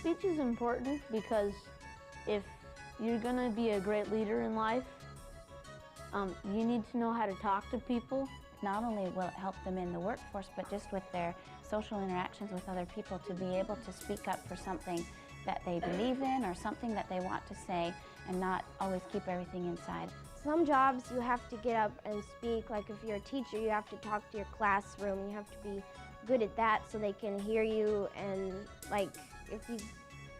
Speech is important because if you're going to be a great leader in life, you need to know how to talk to people. Not only will it help them in the workforce, but just with their social interactions with other people, to be able to speak up for something that they believe in or something that they want to say and not always keep everything inside. Some jobs you have to get up and speak. Like if you're a teacher, you have to talk to your classroom. You have to be good at that so they can hear you. And like if you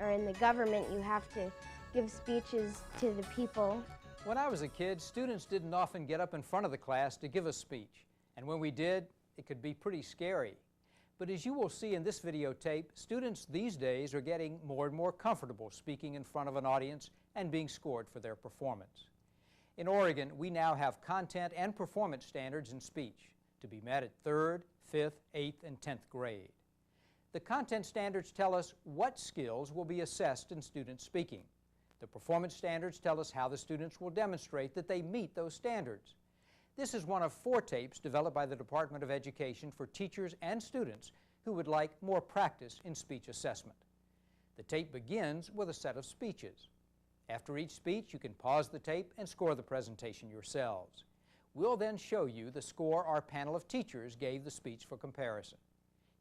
are in the government, you have to give speeches to the people. When I was a kid, students didn't often get up in front of the class to give a speech. And when we did, it could be pretty scary. But as you will see in this videotape, students these days are getting more and more comfortable speaking in front of an audience and being scored for their performance. In Oregon, we now have content and performance standards in speech to be met at 3rd, 5th, 8th, and 10th grade. The content standards tell us what skills will be assessed in student speaking. The performance standards tell us how the students will demonstrate that they meet those standards. This is one of 4 tapes developed by the Department of Education for teachers and students who would like more practice in speech assessment. The tape begins with a set of speeches. After each speech, you can pause the tape and score the presentation yourselves. We'll then show you the score our panel of teachers gave the speech for comparison.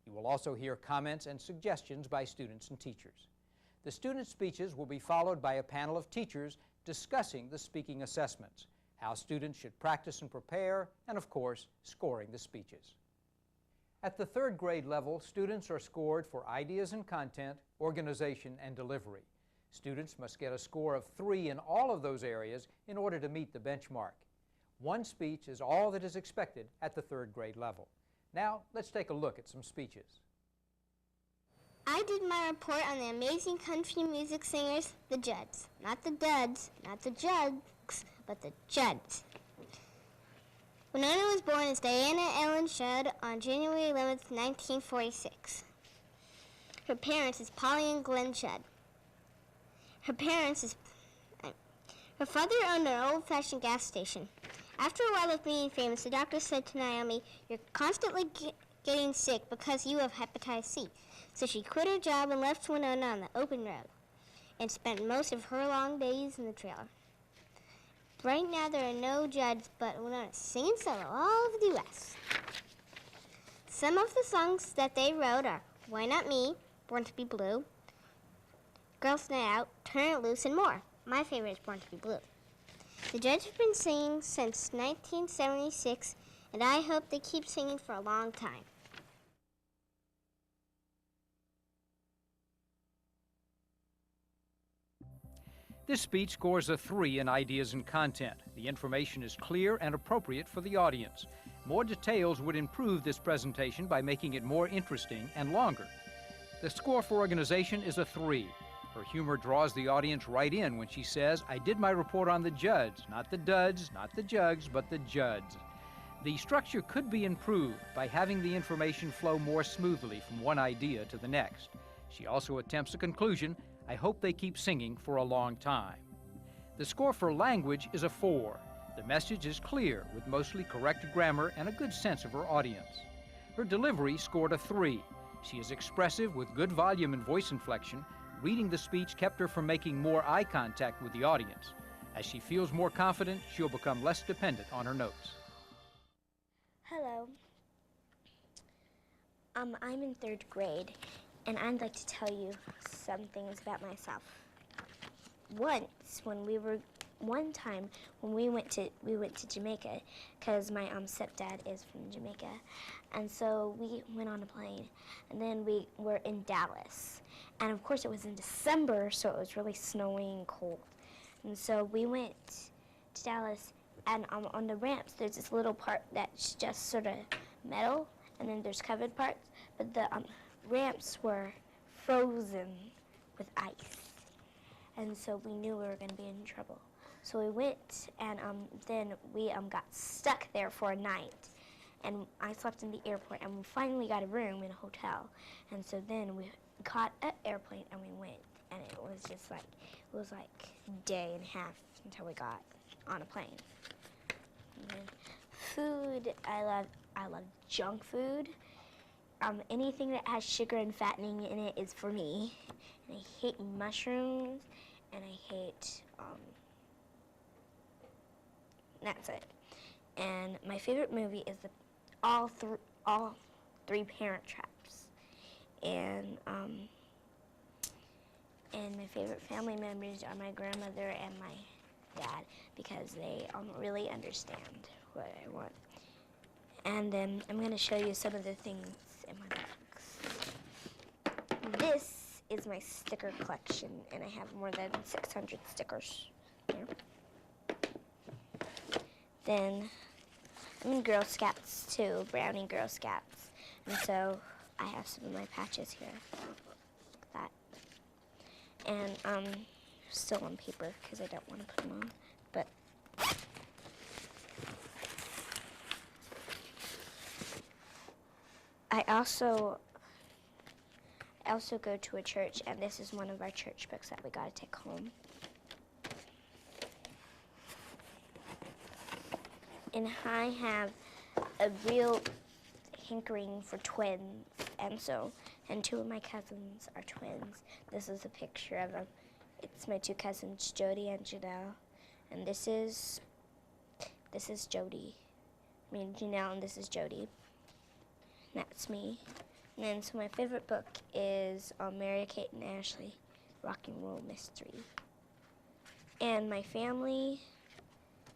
You will also hear comments and suggestions by students and teachers. The student speeches will be followed by a panel of teachers discussing the speaking assessments, how students should practice and prepare, and of course, scoring the speeches. At the 3rd grade level, students are scored for ideas and content, organization, and delivery. Students must get a score of 3 in all of those areas in order to meet the benchmark. 1 speech is all that is expected at the 3rd grade level. Now, let's take a look at some speeches. I did my report on the amazing country music singers, the Judds. Not the Duds, not the Judds, but the Judds. Winona was born as Diana Ellen Judd on January 11th, 1946. Her parents is Polly and Glenn Judd. Her father owned an old-fashioned gas station. After a while of being famous, the doctor said to Naomi, "You're constantly getting sick because you have hepatitis C." So she quit her job and left Winona on the open road and spent most of her long days in the trailer. Right now there are no Judds, but Winona's singing solo all over the U.S. Some of the songs that they wrote are Why Not Me, Born to Be Blue, Girls Night Out, Turn It Loose, and more. My favorite is Born to Be Blue. The Judds have been singing since 1976, and I hope they keep singing for a long time. This speech scores a 3 in ideas and content. The information is clear and appropriate for the audience. More details would improve this presentation by making it more interesting and longer. The score for organization is a 3. Her humor draws the audience right in when she says, "I did my report on the Judds, not the Duds, not the Jugs, but the Judds." The structure could be improved by having the information flow more smoothly from one idea to the next. She also attempts a conclusion, "I hope they keep singing for a long time." The score for language is a 4. The message is clear with mostly correct grammar and a good sense of her audience. Her delivery scored a 3. She is expressive with good volume and voice inflection. Reading the speech kept her from making more eye contact with the audience. As she feels more confident, she'll become less dependent on her notes. Hello. I'm in 3rd grade, and I'd like to tell you some things about myself. One time when we went to Jamaica, because my stepdad is from Jamaica, and so we went on a plane, and then we were in Dallas, and of course it was in December, so it was really snowy and cold, and so we went to Dallas, and on the ramps there's this little part that's just sort of metal, and then there's covered parts, but the ramps were frozen with ice, and so we knew we were going to be in trouble. So we went, and then we got stuck there for a night, and I slept in the airport, and we finally got a room in a hotel, and so then we caught an airplane, and we went, and it was just like, a day and a half until we got on a plane. And then food, I love junk food. anything that has sugar and fattening in it is for me. And I hate mushrooms, and I hate, that's it. And my favorite movie is all three Parent Traps. And my favorite family members are my grandmother and my dad, because they really understand what I want. And then I'm going to show you some of the things in my box. This is my sticker collection, and I have more than 600 stickers here. Then I'm in Girl Scouts too, Brownie Girl Scouts. And so I have some of my patches here, like that. And still on paper, because I don't want to put them on. But I also go to a church, and this is one of our church books that we got to take home. And I have a real hankering for twins, and two of my cousins are twins. This is a picture of them. It's my two cousins, Jody and Janelle, and this is Jody. I mean Janelle, and this is Jody. And that's me. And then, so my favorite book is Mary, Kate, and Ashley, Rock and Roll Mystery. And my family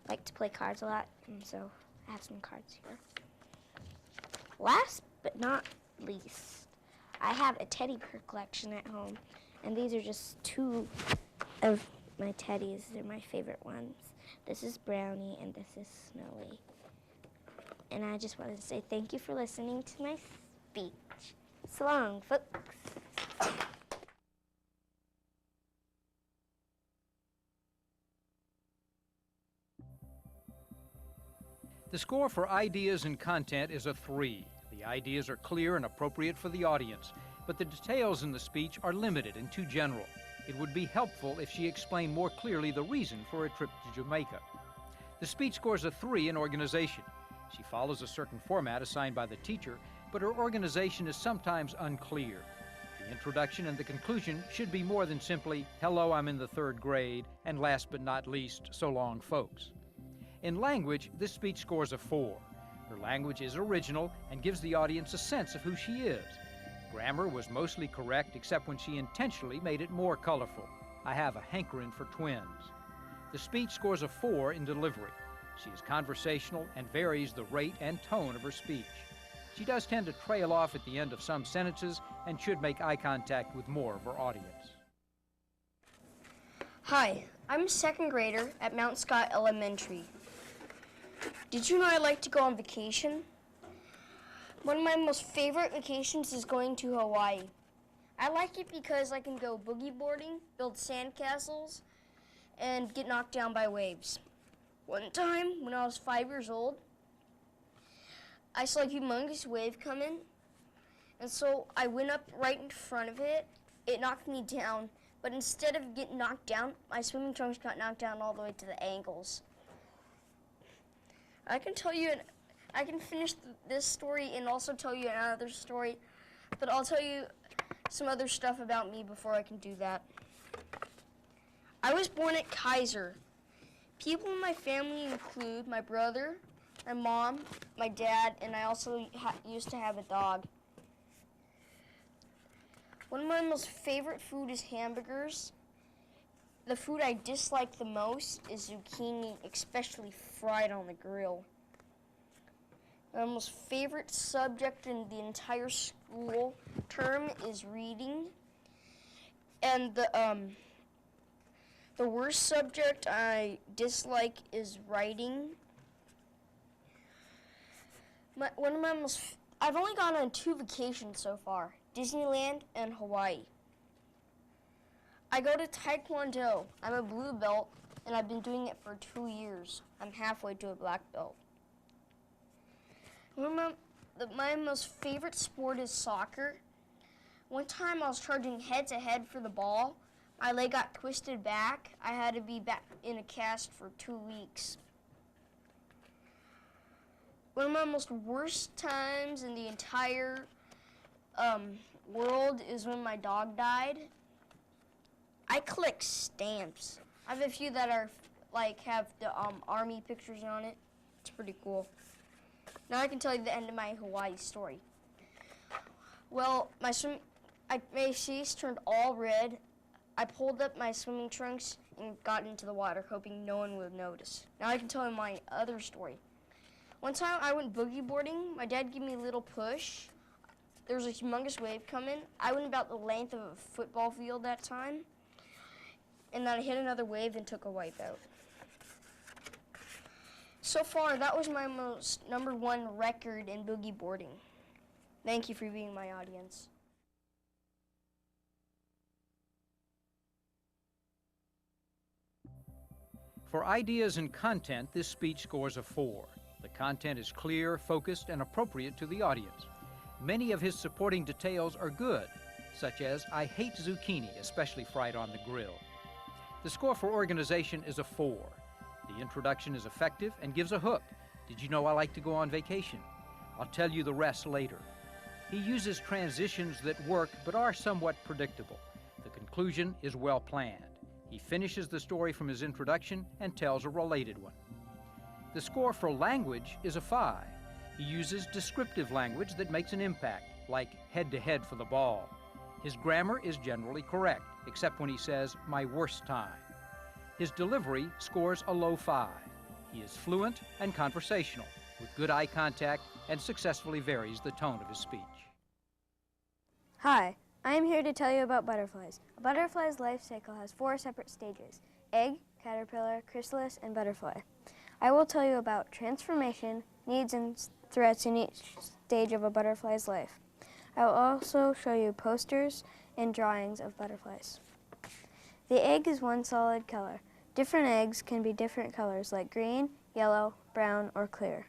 like to play cards a lot, and so I have some cards here. Last but not least, I have a teddy bear collection at home, and these are just two of my teddies. They're my favorite ones. This is Brownie, and this is Snowy. And I just wanted to say thank you for listening to my speech. So long, folks. The score for ideas and content is a 3. The ideas are clear and appropriate for the audience, but the details in the speech are limited and too general. It would be helpful if she explained more clearly the reason for a trip to Jamaica. The speech scores a 3 in organization. She follows a certain format assigned by the teacher, but her organization is sometimes unclear. The introduction and the conclusion should be more than simply, "Hello, I'm in the 3rd grade," and last but not least, "So long, folks." In language, this speech scores a 4. Her language is original and gives the audience a sense of who she is. Grammar was mostly correct except when she intentionally made it more colorful. I have a hankering for twins. The speech scores a 4 in delivery. She is conversational and varies the rate and tone of her speech. She does tend to trail off at the end of some sentences and should make eye contact with more of her audience. Hi, I'm a 2nd grader at Mount Scott Elementary. Did you know I like to go on vacation? One of my most favorite vacations is going to Hawaii. I like it because I can go boogie boarding, build sandcastles, and get knocked down by waves. One time, when I was 5 years old, I saw a humongous wave come in, and so I went up right in front of it. It knocked me down, but instead of getting knocked down, my swimming trunks got knocked down all the way to the ankles. I can finish this story and also tell you another story, but I'll tell you some other stuff about me before I can do that. I was born at Kaiser. People in my family include my brother, my mom, my dad, and I also used to have a dog. One of my most favorite food is hamburgers. The food I dislike the most is zucchini, especially fried on the grill. My most favorite subject in the entire school term is reading. And the worst subject I dislike is writing. I've only gone on 2 vacations so far, Disneyland and Hawaii. I go to Taekwondo. I'm a blue belt, and I've been doing it for 2 years. I'm halfway to a black belt. My most favorite sport is soccer. One time I was charging head-to-head for the ball. My leg got twisted back. I had to be back in a cast for 2 weeks. One of my most worst times in the entire world is when my dog died. I collect stamps. I have a few that are like have the army pictures on it. It's pretty cool. Now I can tell you the end of my Hawaii story. Well, my face turned all red. I pulled up my swimming trunks and got into the water, hoping no one would notice. Now I can tell you my other story. One time I went boogie boarding. My dad gave me a little push. There was a humongous wave coming. I went about the length of a football field that time. And then I hit another wave and took a wipe out. So far, that was my most #1 record in boogie boarding. Thank you for being my audience. For ideas and content, this speech scores a 4. The content is clear, focused, and appropriate to the audience. Many of his supporting details are good, such as, I hate zucchini, especially fried on the grill. The score for organization is a 4. The introduction is effective and gives a hook. Did you know I like to go on vacation? I'll tell you the rest later. He uses transitions that work but are somewhat predictable. The conclusion is well planned. He finishes the story from his introduction and tells a related one. The score for language is a 5. He uses descriptive language that makes an impact, like head-to-head for the ball. His grammar is generally correct, except when he says, my worst time. His delivery scores a low 5. He is fluent and conversational, with good eye contact, and successfully varies the tone of his speech. Hi, I am here to tell you about butterflies. A butterfly's life cycle has 4 separate stages: egg, caterpillar, chrysalis, and butterfly. I will tell you about transformation, needs, and threats in each stage of a butterfly's life. I will also show you posters and drawings of butterflies. The egg is one solid color. Different eggs can be different colors like green, yellow, brown, or clear.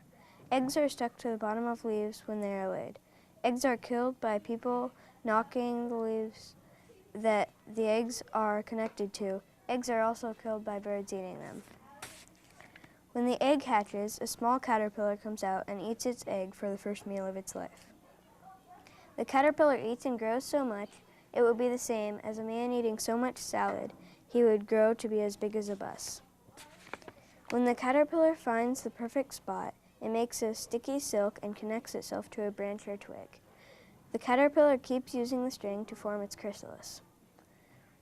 Eggs are stuck to the bottom of leaves when they are laid. Eggs are killed by people knocking the leaves that the eggs are connected to. Eggs are also killed by birds eating them. When the egg hatches, a small caterpillar comes out and eats its egg for the first meal of its life. The caterpillar eats and grows so much, it would be the same as a man eating so much salad, he would grow to be as big as a bus. When the caterpillar finds the perfect spot, it makes a sticky silk and connects itself to a branch or twig. The caterpillar keeps using the string to form its chrysalis.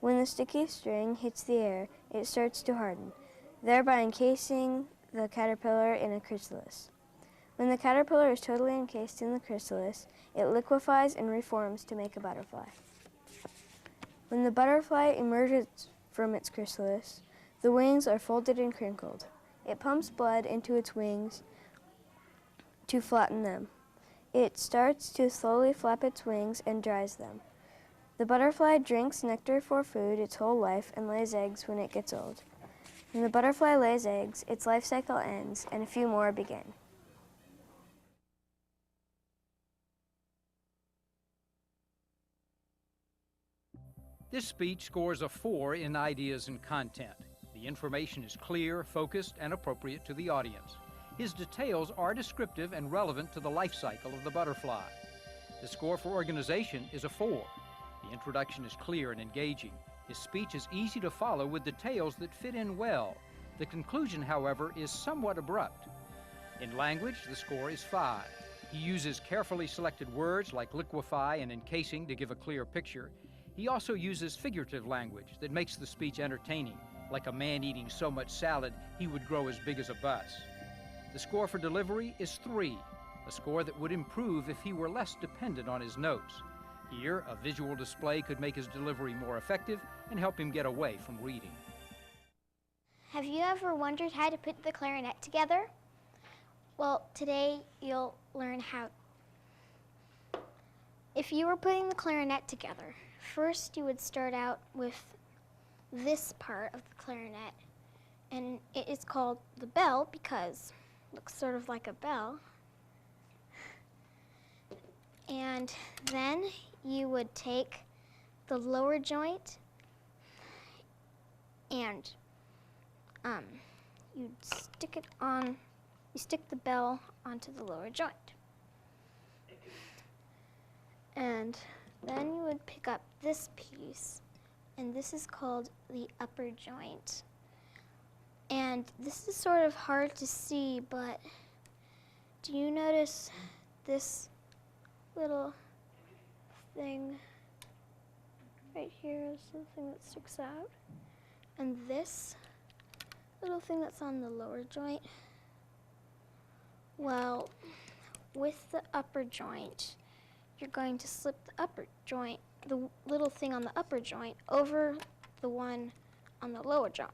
When the sticky string hits the air, it starts to harden, thereby encasing the caterpillar in a chrysalis. When the caterpillar is totally encased in the chrysalis, it liquefies and reforms to make a butterfly. When the butterfly emerges from its chrysalis, the wings are folded and crinkled. It pumps blood into its wings to flatten them. It starts to slowly flap its wings and dries them. The butterfly drinks nectar for food its whole life and lays eggs when it gets old. When the butterfly lays eggs, its life cycle ends and a few more begin. This speech scores a 4 in ideas and content. The information is clear, focused, and appropriate to the audience. His details are descriptive and relevant to the life cycle of the butterfly. The score for organization is a 4. The introduction is clear and engaging. His speech is easy to follow with details that fit in well. The conclusion, however, is somewhat abrupt. In language, the score is 5. He uses carefully selected words like liquefy and encasing to give a clear picture. He also uses figurative language that makes the speech entertaining, like a man eating so much salad he would grow as big as a bus. The score for delivery is 3, a score that would improve if he were less dependent on his notes. Here, a visual display could make his delivery more effective and help him get away from reading. Have you ever wondered how to put the clarinet together? Well, today you'll learn how. If you were putting the clarinet together, first you would start out with this part of the clarinet, and it is called the bell because it looks sort of like a bell. And then you would take the lower joint and you'd stick it on, you stick the bell onto the lower joint. And then you would pick up this piece, and this is called the upper joint. And this is sort of hard to see, but do you notice this little thing right here is something that sticks out? And this little thing that's on the lower joint? Well, with the upper joint, you're going to slip the upper joint, the little thing on the upper joint, over the one on the lower joint.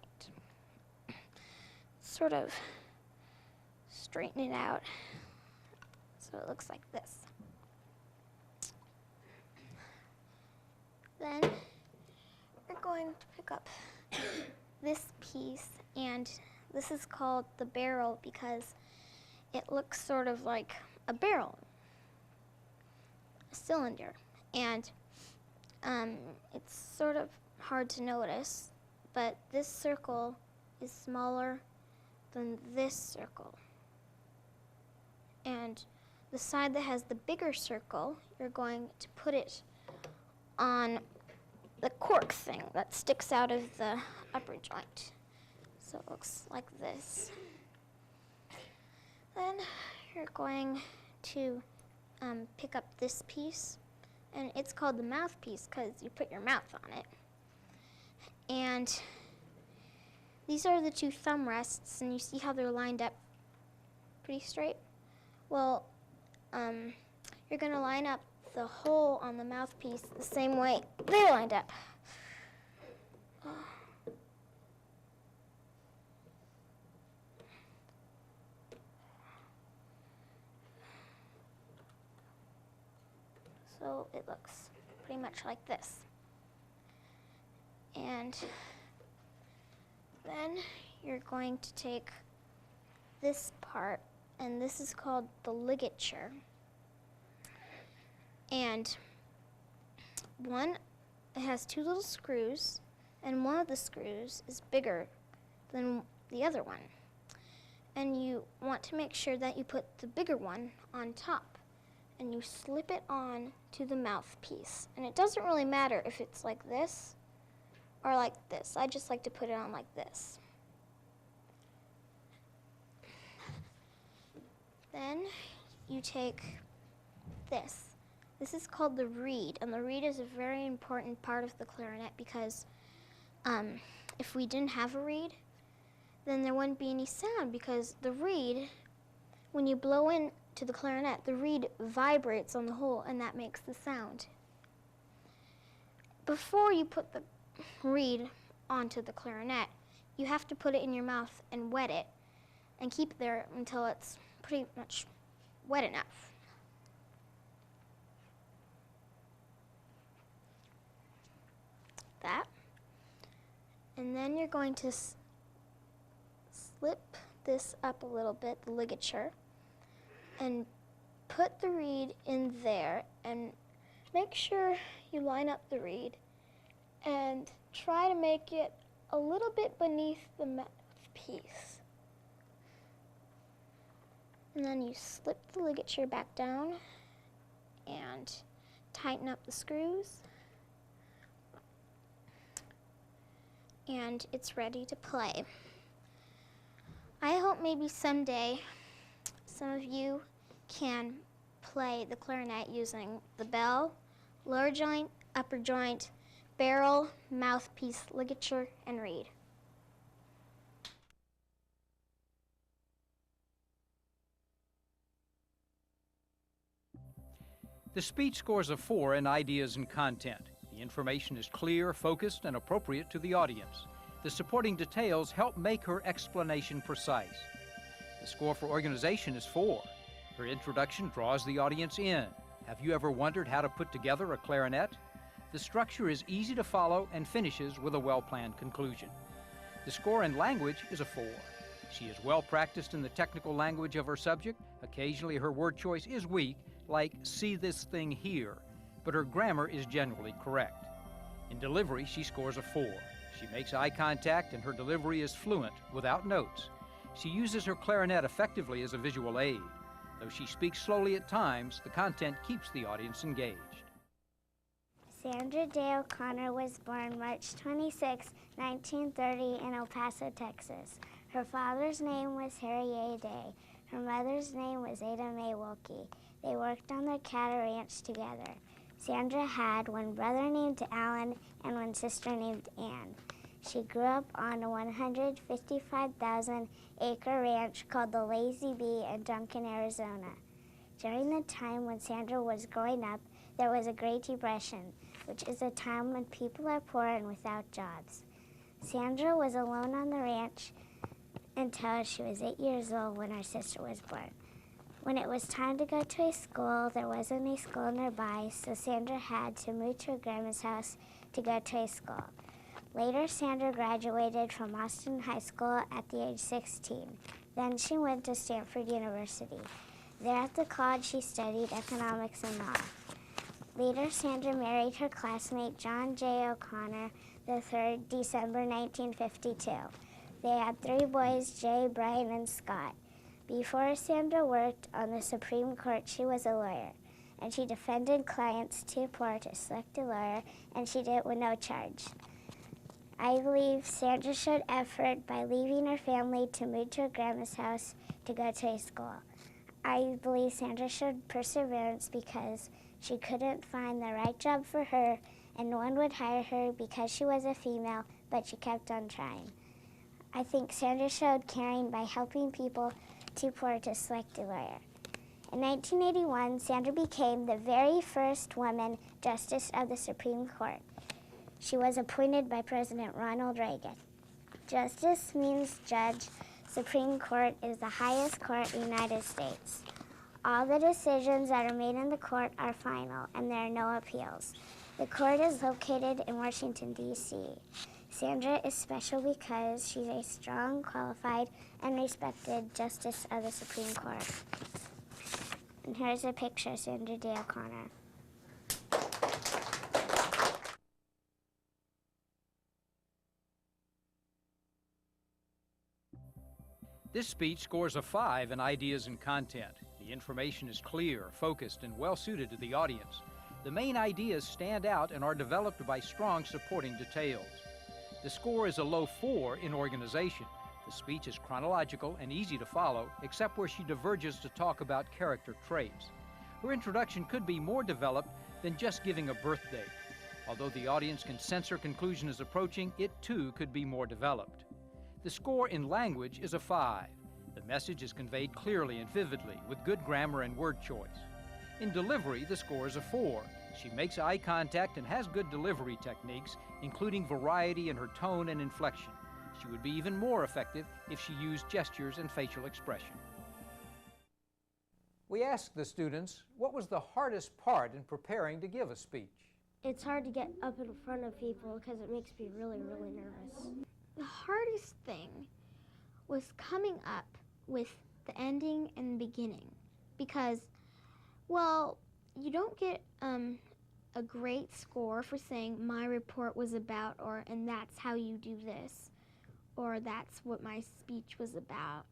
Sort of straighten it out so it looks like this. Then we're going to pick up this piece, and this is called the barrel because it looks sort of like a barrel, a cylinder, and it's sort of hard to notice, but this circle is smaller than this circle. And the side that has the bigger circle, you're going to put it on the cork thing that sticks out of the upper joint. So it looks like this. Then you're going to pick up this piece, and it's called the mouthpiece because you put your mouth on it. And these are the two thumb rests, and you see how they're lined up pretty straight? Well, you're going to line up the hole on the mouthpiece the same way they're lined up. So it looks pretty much like this. And then you're going to take this part, and this is called the ligature. And it has two little screws, and one of the screws is bigger than the other one. And you want to make sure that you put the bigger one on top, and you slip it on to the mouthpiece. And it doesn't really matter if it's like this or like this. I just like to put it on like this. Then you take this. This is called the reed, and the reed is a very important part of the clarinet because if we didn't have a reed, then there wouldn't be any sound, because the reed, when you blow into the clarinet, the reed vibrates on the hole, and that makes the sound. Before you put the reed onto the clarinet, you have to put it in your mouth and wet it, and keep it there until it's pretty much wet enough. That. And then you're going to slip this up a little bit, the ligature, and put the reed in there, and make sure you line up the reed and try to make it a little bit beneath the mouthpiece. And then you slip the ligature back down and tighten up the screws, and it's ready to play. I hope maybe someday some of you can play the clarinet using the bell, lower joint, upper joint, barrel, mouthpiece, ligature, and reed. The speech scores a 4 in ideas and content. The information is clear, focused, and appropriate to the audience. The supporting details help make her explanation precise. The score for organization is 4. Her introduction draws the audience in. Have you ever wondered how to put together a clarinet? The structure is easy to follow and finishes with a well-planned conclusion. The score in language is a 4. She is well practiced in the technical language of her subject. Occasionally her word choice is weak, like "see this thing here," but her grammar is generally correct. In delivery, she scores a 4. She makes eye contact and her delivery is fluent, without notes. She uses her clarinet effectively as a visual aid. Though she speaks slowly at times, the content keeps the audience engaged. Sandra Day O'Connor was born March 26, 1930 in El Paso, Texas. Her father's name was Harry A. Day. Her mother's name was Ada Mae Wilkie. They worked on their cattle ranch together. Sandra had one brother named Alan and one sister named Ann. She grew up on a 155,000-acre ranch called the Lazy Bee in Duncan, Arizona. During the time when Sandra was growing up, there was a Great Depression, which is a time when people are poor and without jobs. Sandra was alone on the ranch until she was 8 years old when her sister was born. When it was time to go to a school, there wasn't a school nearby, so Sandra had to move to her grandma's house to go to a school. Later, Sandra graduated from Austin High School at the age 16. Then she went to Stanford University. There at the college, she studied economics and law. Later, Sandra married her classmate John J. O'Connor III, December 1952. They had 3 boys, Jay, Brian, and Scott. Before Sandra worked on the Supreme Court, she was a lawyer, and she defended clients too poor to select a lawyer, and she did it with no charge. I believe Sandra showed effort by leaving her family to move to her grandma's house to go to a school. I believe Sandra showed perseverance because she couldn't find the right job for her, and no one would hire her because she was a female, but she kept on trying. I think Sandra showed caring by helping people too poor to select a lawyer. In 1981, Sandra became the very first woman Justice of the Supreme Court. She was appointed by President Ronald Reagan. Justice means judge. Supreme Court is the highest court in the United States. All the decisions that are made in the court are final, and there are no appeals. The court is located in Washington, D.C. Sandra is special because she's a strong, qualified, and respected Justice of the Supreme Court. And here's a picture of Sandra Day O'Connor. This speech scores a 5 in ideas and content. The information is clear, focused, and well-suited to the audience. The main ideas stand out and are developed by strong supporting details. The score is a low 4 in organization. The speech is chronological and easy to follow, except where she diverges to talk about character traits. Her introduction could be more developed than just giving a birthday. Although the audience can sense her conclusion is approaching, it too could be more developed. The score in language is a 5. The message is conveyed clearly and vividly, with good grammar and word choice. In delivery, the score is a 4. She makes eye contact and has good delivery techniques, including variety in her tone and inflection. She would be even more effective if she used gestures and facial expression. We asked the students, what was the hardest part in preparing to give a speech? It's hard to get up in front of people because it makes me really, really nervous. The hardest thing was coming up with the ending and the beginning because, well, you don't get a great score for saying my report was about, or and that's how you do this, or that's what my speech was about.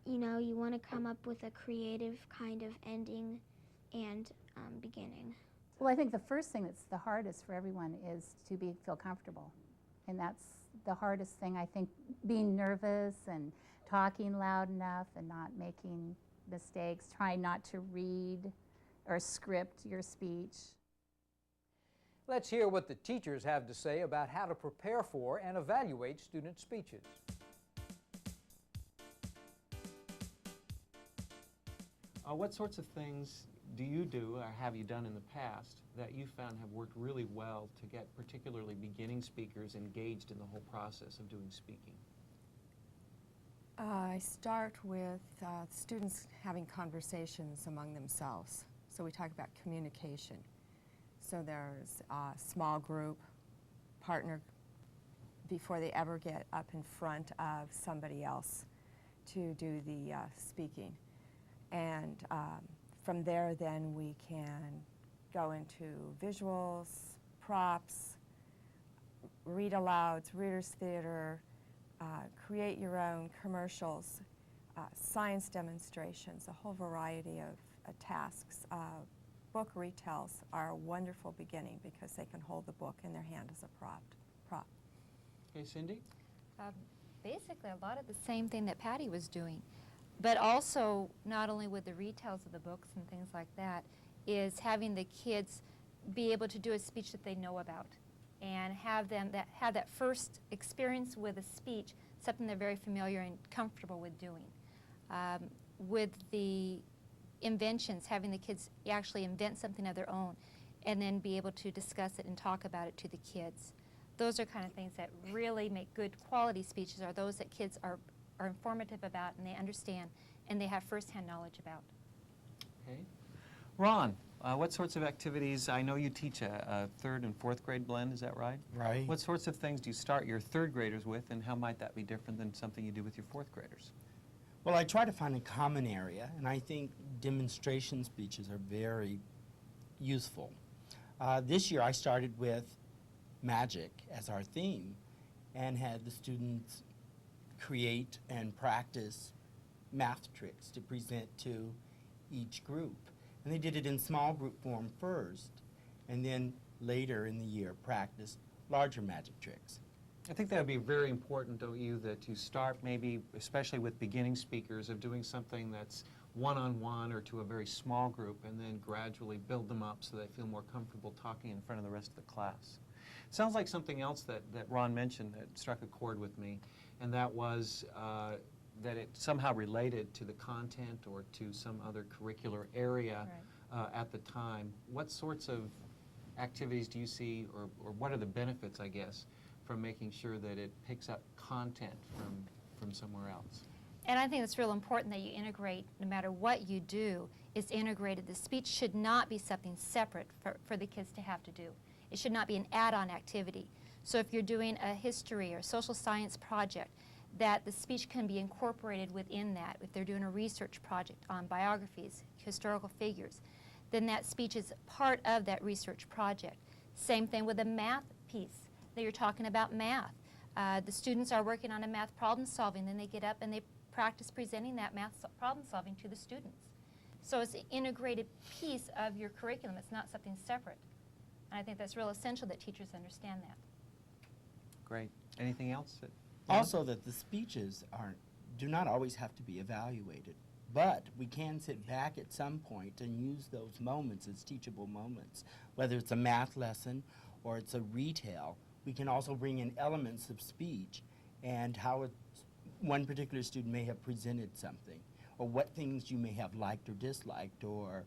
You know, you want to come up with a creative kind of ending and beginning. Well, I think the first thing that's the hardest for everyone is to feel comfortable. And that's the hardest thing, I think, being nervous and talking loud enough and not making mistakes, trying not to read or script your speech. Let's hear what the teachers have to say about how to prepare for and evaluate student speeches. What sorts of things do you do or have you done in the past that you found have worked really well to get particularly beginning speakers engaged in the whole process of doing speaking? I start with students having conversations among themselves. So we talk about communication. So there's a small group, partner, before they ever get up in front of somebody else to do the speaking. And from there, then we can go into visuals, props, read-alouds, reader's theater, create your own commercials, science demonstrations, a whole variety of tasks. book retells are a wonderful beginning because they can hold the book in their hand as a prop. Okay, Cindy? Basically, a lot of the same thing that Patty was doing, but also not only with the retells of the books and things like that, is having the kids be able to do a speech that they know about and have that first experience with a speech, something they're very familiar and comfortable with doing. With the inventions, having the kids actually invent something of their own and then be able to discuss it and talk about it to the kids. Those are kind of things that really make good quality speeches, are those that kids are informative about and they understand and they have firsthand knowledge about. Okay. Ron, what sorts of activities, I know you teach a 3rd and 4th grade blend, is that right? Right. What sorts of things do you start your 3rd graders with, and how might that be different than something you do with your 4th graders? Well, I try to find a common area, and I think demonstration speeches are very useful. This year I started with magic as our theme and had the students create and practice math tricks to present to each group. And they did it in small group form first, and then later in the year practiced larger magic tricks. I think that would be very important, don't you, that you start maybe, especially with beginning speakers, of doing something that's one-on-one or to a very small group, and then gradually build them up so they feel more comfortable talking in front of the rest of the class. Sounds like something else that Ron mentioned that struck a chord with me, and that was that it somehow related to the content or to some other curricular area at the time. What sorts of activities do you see, or what are the benefits, I guess, from making sure that it picks up content from somewhere else? And I think it's real important that you integrate, no matter what you do, is integrated. The speech should not be something separate for the kids to have to do. It should not be an add-on activity. So if you're doing a history or social science project, that the speech can be incorporated within that. If they're doing a research project on biographies, historical figures, then that speech is part of that research project. Same thing with a math piece, that you're talking about math. The students are working on a math problem solving, then they get up and they practice presenting that math problem solving to the students. So it's an integrated piece of your curriculum. It's not something separate. And I think that's real essential that teachers understand that. Great. Anything else? Also that the speeches do not always have to be evaluated, but we can sit back at some point and use those moments as teachable moments. Whether it's a math lesson or it's a retell, we can also bring in elements of speech and how one particular student may have presented something, or what things you may have liked or disliked, or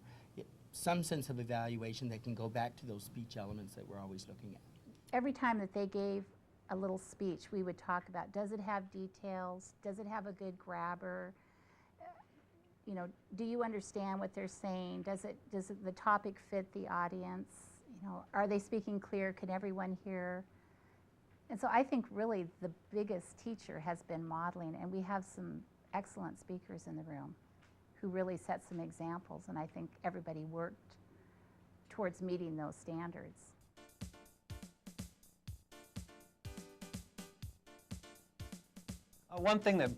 some sense of evaluation that can go back to those speech elements that we're always looking at. Every time that they gave a little speech, we would talk about, does it have details? Does it have a good grabber? You know, do you understand what they're saying? Does the topic fit the audience? You know, are they speaking clear? Can everyone hear? And so I think really the biggest teacher has been modeling, and we have some excellent speakers in the room who really set some examples, and I think everybody worked towards meeting those standards. One thing that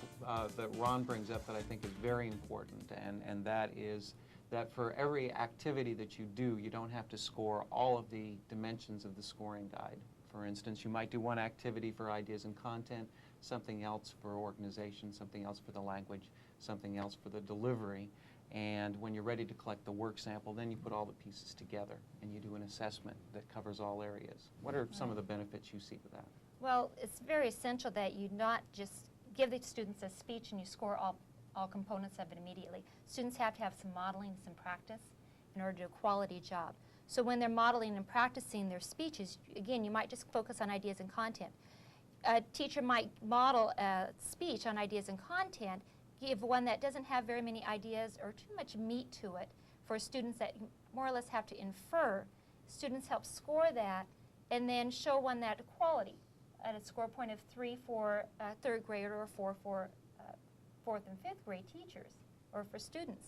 Ron brings up that I think is very important, and that is that for every activity that you do, you don't have to score all of the dimensions of the scoring guide. For instance, you might do one activity for ideas and content, something else for organization, something else for the language, something else for the delivery, and when you're ready to collect the work sample, then you put all the pieces together and you do an assessment that covers all areas. What are some of the benefits you see with that? Well, it's very essential that you not just give the students a speech and you score all components of it immediately. Students have to have some modeling, some practice in order to do a quality job. So when they're modeling and practicing their speeches, again, you might just focus on ideas and content. A teacher might model a speech on ideas and content, give one that doesn't have very many ideas or too much meat to it for students that more or less have to infer. Students help score that and then show one that quality at a score point of 3 for a 3rd grader or 4 for 4th and 5th grade teachers or for students.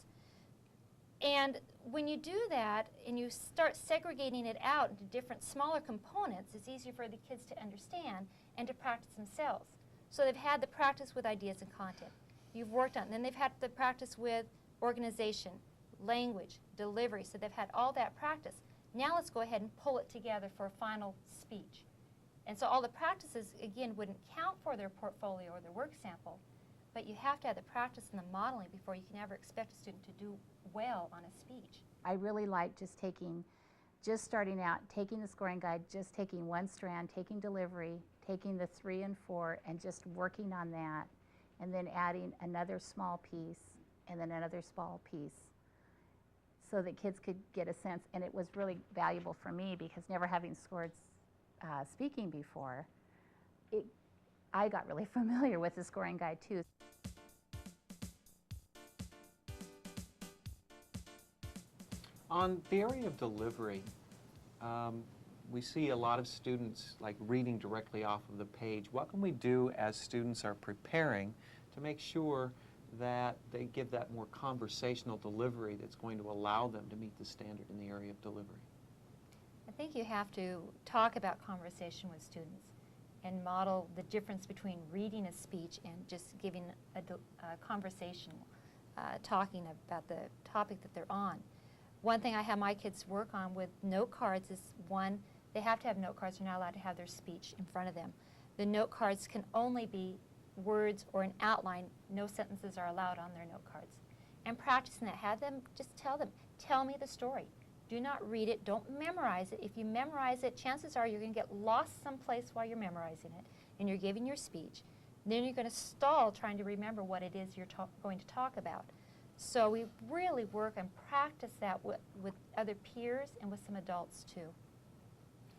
And when you do that and you start segregating it out into different smaller components, it's easier for the kids to understand and to practice themselves. So they've had the practice with ideas and content. You've worked on it. And then they've had the practice with organization, language, delivery, so they've had all that practice. Now let's go ahead and pull it together for a final speech. And so all the practices, again, wouldn't count for their portfolio or their work sample, but you have to have the practice and the modeling before you can ever expect a student to do well on a speech. I really like just starting out, taking the scoring guide, just taking one strand, taking delivery, taking the 3 and 4, and just working on that, and then adding another small piece, and then another small piece, so that kids could get a sense. And it was really valuable for me because never having scored speaking before, I got really familiar with the scoring guide too. On the area of delivery, we see a lot of students like reading directly off of the page. What can we do as students are preparing to make sure that they give that more conversational delivery that's going to allow them to meet the standard in the area of delivery? I think you have to talk about conversation with students and model the difference between reading a speech and just giving a conversation, talking about the topic that they're on. One thing I have my kids work on with note cards is, one, they have to have note cards. They're not allowed to have their speech in front of them. The note cards can only be words or an outline. No sentences are allowed on their note cards. And practicing that, have them just tell them, tell me the story. Do not read it. Don't memorize it. If you memorize it, chances are you're going to get lost someplace while you're memorizing it and you're giving your speech. Then you're going to stall trying to remember what it is you're going to talk about. So we really work and practice that with other peers and with some adults too.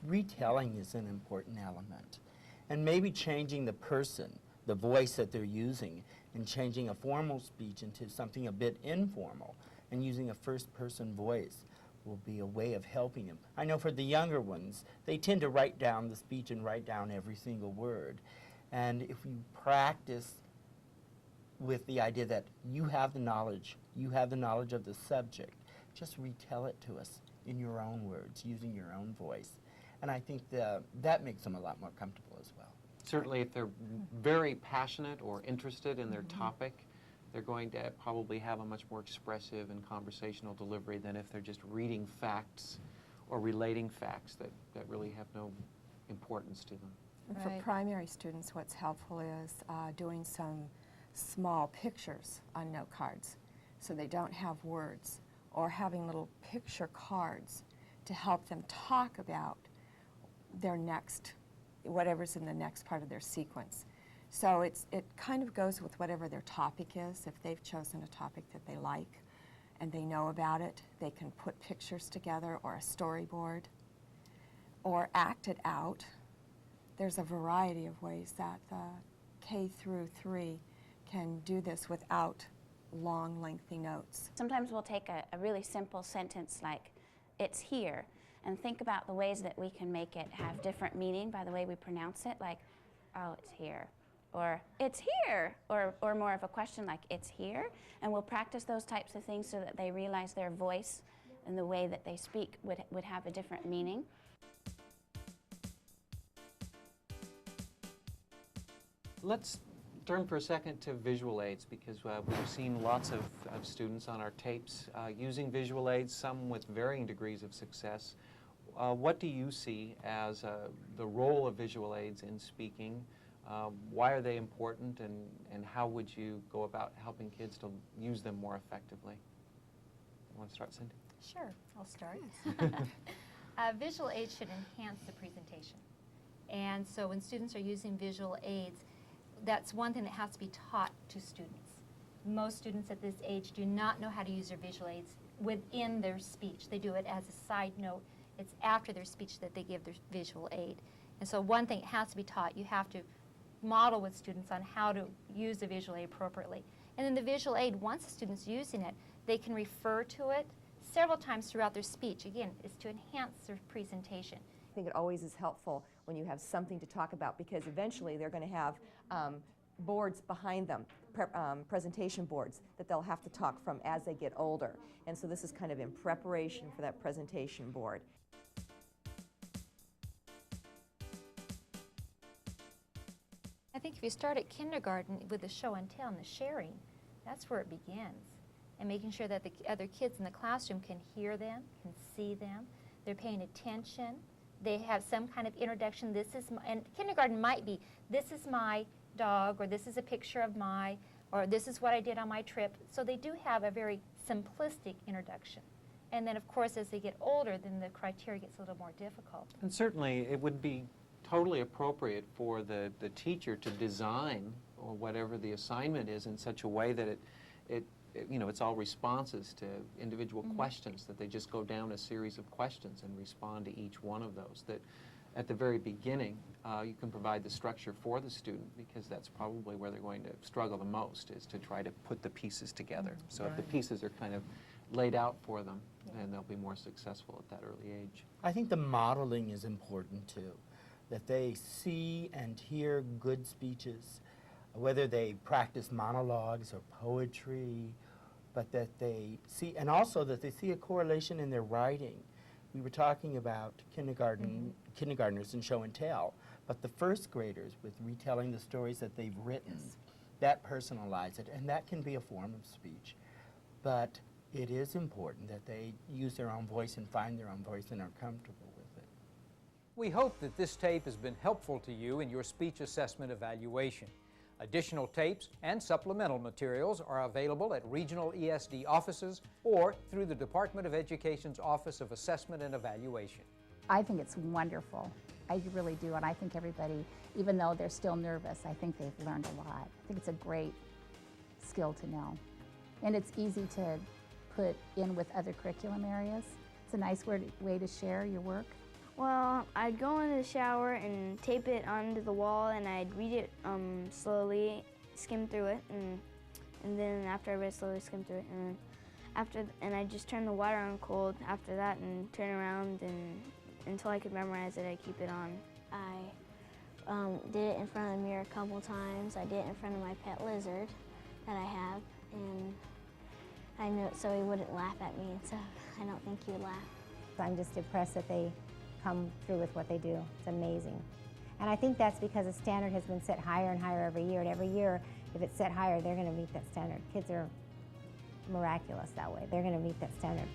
Retelling is an important element. And maybe changing the person, the voice that they're using, and changing a formal speech into something a bit informal and using a first-person voice will be a way of helping them. I know for the younger ones, they tend to write down the speech and write down every single word. And if you practice with the idea that you have the knowledge of the subject, just retell it to us in your own words, using your own voice. And I think that makes them a lot more comfortable as well. Certainly if they're very passionate or interested in their topic, they're going to probably have a much more expressive and conversational delivery than if they're just reading facts or relating facts that really have no importance to them. And for primary students, what's helpful is doing some small pictures on note cards so they don't have words, or having little picture cards to help them talk about their next, whatever's in the next part of their sequence. So it kind of goes with whatever their topic is. If they've chosen a topic that they like and they know about it, they can put pictures together or a storyboard or act it out. There's a variety of ways that the K through 3 can do this without long, lengthy notes. Sometimes we'll take a really simple sentence like, it's here, and think about the ways that we can make it have different meaning by the way we pronounce it, like, oh, it's here, or it's here, or more of a question like, it's here, and we'll practice those types of things so that they realize their voice and the way that they speak would have a different meaning. Let's turn for a second to visual aids, because we've seen lots of students on our tapes using visual aids, some with varying degrees of success. What do you see as the role of visual aids in speaking? Why are they important, and how would you go about helping kids to use them more effectively? You want to start, Cindy? Sure, I'll start. Visual aids should enhance the presentation. And so when students are using visual aids, that's one thing that has to be taught to students. Most students at this age do not know how to use their visual aids within their speech. They do it as a side note. It's after their speech that they give their visual aid. And so one thing has to be taught. You have to model with students on how to use the visual aid appropriately. And then the visual aid, once the student's using it, they can refer to it several times throughout their speech. Again, it's to enhance their presentation. I think it always is helpful when you have something to talk about, because eventually they're going to have boards behind them, presentation boards that they'll have to talk from as they get older. And so this is kind of in preparation for that presentation board. I think if you start at kindergarten with the show and tell and the sharing, that's where it begins. and making sure that the other kids in the classroom can hear them, can see them, they're paying attention, they have some kind of introduction. This is my, and kindergarten might be, this is my dog, or this is a picture of my, or this is what I did on my trip. So they do have a very simplistic introduction. And then, of course, as they get older, then the criteria gets a little more difficult. And certainly, it would be totally appropriate for the teacher to design, or whatever the assignment is, in such a way that it's all responses to individual questions, that they just go down a series of questions and respond to each one of those. That at the very beginning, you can provide the structure for the student, because that's probably where they're going to struggle the most, is to try to put the pieces together. So if the pieces are kind of laid out for them, and they'll be more successful at that early age. I think the modeling is important too, that they see and hear good speeches, whether they practice monologues or poetry, but that they see, and also that they see a correlation in their writing. We were talking about kindergartners and show and tell, but the first graders with retelling the stories that they've written, that personalize it, and that can be a form of speech. But it is important that they use their own voice and find their own voice and are comfortable with it. We hope that this tape has been helpful to you in your speech assessment evaluation. Additional tapes and supplemental materials are available at regional ESD offices or through the Department of Education's Office of Assessment and Evaluation. I think it's wonderful. I really do, and I think everybody, even though they're still nervous, I think they've learned a lot. I think it's a great skill to know. And it's easy to put in with other curriculum areas. It's a nice way to share your work. Well, I'd go in the shower and tape it onto the wall, and I'd read it slowly, skim through it, and then after I read slowly, skim through it, and I'd just turn the water on cold after that and turn around, and until I could memorize it, I'd keep it on. I did it in front of the mirror a couple times. I did it in front of my pet lizard that I have, and I knew it so he wouldn't laugh at me, and so I don't think he would laugh. I'm just impressed that they come through with what they do. It's amazing. And I think that's because the standard has been set higher and higher every year, and every year, if it's set higher, they're going to meet that standard. Kids are miraculous that way. They're going to meet that standard.